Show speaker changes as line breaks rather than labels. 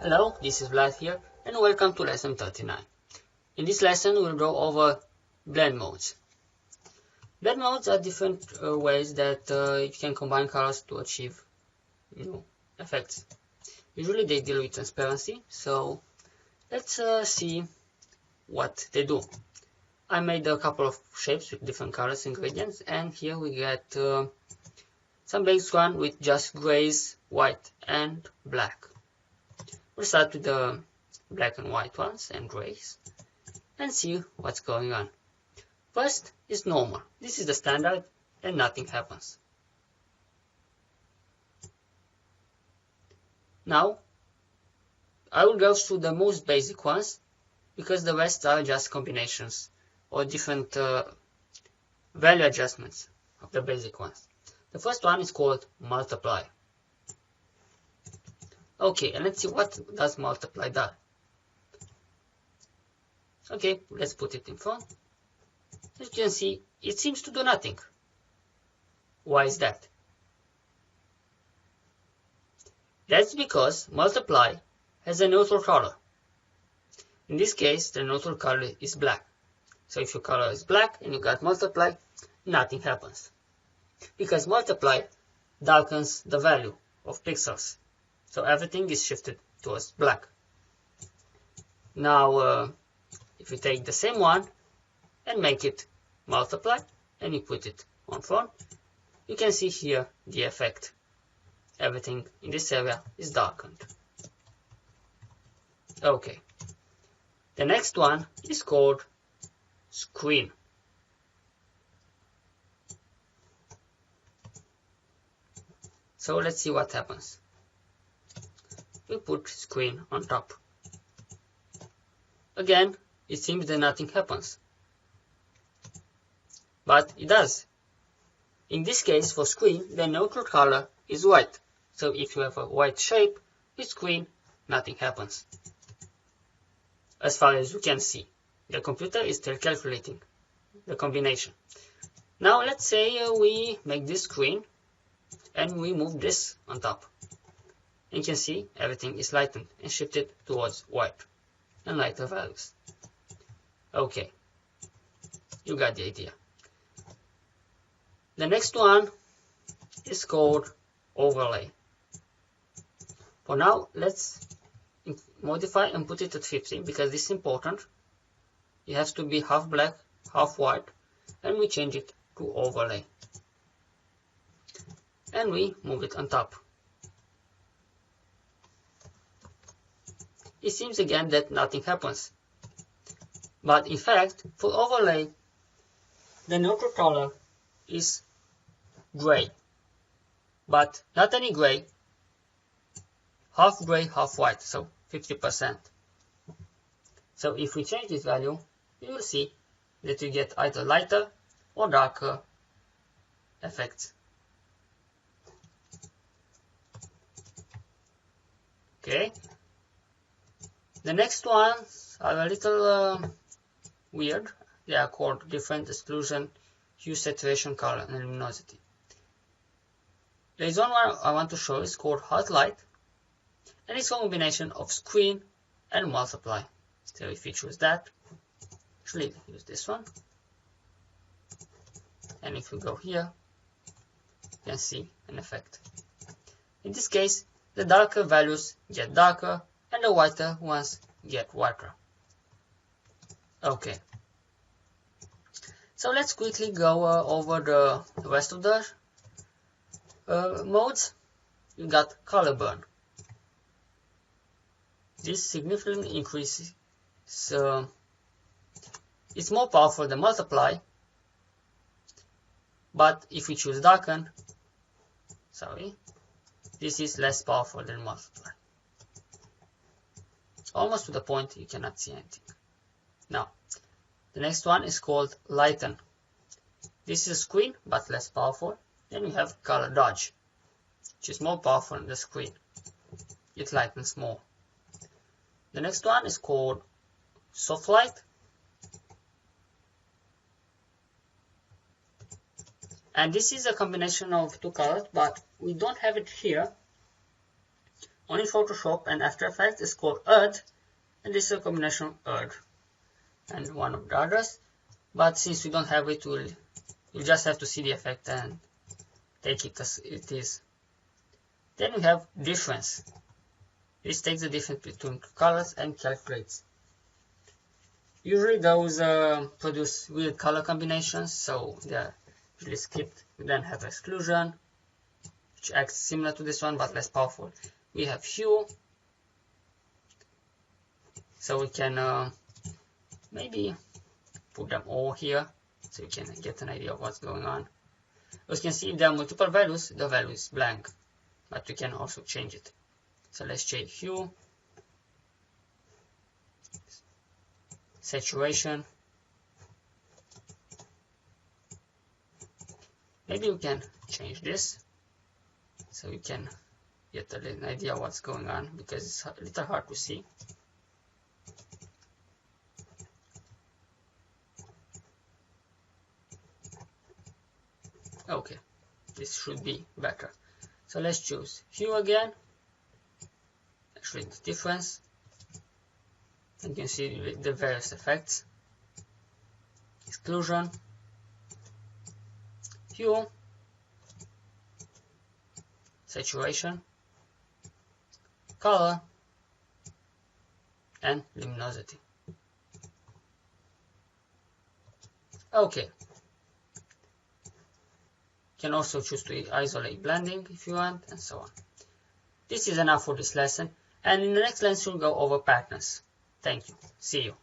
Hello, this is Vlad here, and welcome to lesson 39. In this lesson, we'll go over blend modes. Blend modes are different ways that you can combine colors to achieve, effects. Usually they deal with transparency, so let's see what they do. I made a couple of shapes with different colors ingredients, and here we get some base one with just grays, white, and black. We'll start with the black and white ones and grays and see what's going on. First is normal. This is the standard and nothing happens. Now I will go through the most basic ones because the rest are just combinations or different value adjustments of the basic ones. The first one is called multiply. Okay, and let's see what does multiply do. Okay, let's put it in front. As you can see, it seems to do nothing. Why is that? That's because multiply has a neutral color. In this case, the neutral color is black. So if your color is black and you got multiply, nothing happens. Because multiply darkens the value of pixels. So everything is shifted towards black. Now, if you take the same one and make it multiply and you put it on front, you can see here the effect. Everything in this area is darkened. Okay. The next one is called screen. So let's see what happens. We put screen on top. Again, it seems that nothing happens. But it does. In this case, for screen, the neutral color is white. So if you have a white shape with screen, nothing happens. As far as you can see, the computer is still calculating the combination. Now let's say we make this screen and we move this on top. You can see everything is lightened and shifted towards white and lighter values. Okay, you got the idea. The next one is called overlay. For now, let's modify and put it at 50 because this is important. It has to be half black, half white, and we change it to overlay. And we move it on top. It seems again that nothing happens. But in fact, for overlay, the neutral color is gray. But not any gray, half gray, half white, so 50%. So if we change this value, you will see that you get either lighter or darker effects. Okay. The next ones are a little weird. They are called different exclusion, hue, saturation, color, and luminosity. There is one I want to show. It's called hot light, and it's a combination of screen and multiply. So if you choose that, actually use this one, and if you go here, you can see an effect. In this case, the darker values get darker, and the whiter ones get whiter. Okay. So let's quickly go over the rest of the modes. You got color burn. This significantly increases. It's more powerful than multiply, but if we choose darken, this is less powerful than multiply. Almost to the point you cannot see anything. Now, the next one is called lighten. This is a screen, but less powerful. Then we have color dodge, which is more powerful than the screen. It lightens more. The next one is called soft light. And this is a combination of two colors, but we don't have it here in Photoshop and After Effects is called earth, and this is a combination of earth and one of the others. But since we don't have it, you just have to see the effect and take it as it is. Then we have difference. This takes the difference between colors and calculates. Usually those produce weird color combinations, so they are usually skipped. We then have exclusion, which acts similar to this one but less powerful. We have hue, so we can maybe put them all here so you can get an idea of what's going on. As you can see, if there are multiple values, the value is blank, but we can also change it. So let's change hue, saturation. Maybe we can change this so we can get an idea what's going on, because it's a little hard to see. Okay, this should be better. So let's choose hue again. Shrink the difference. You can see the various effects. Exclusion, hue, saturation, color, and luminosity. Okay. You can also choose to isolate blending if you want, and so on. This is enough for this lesson, and in the next lesson we'll go over patterns. Thank you. See you.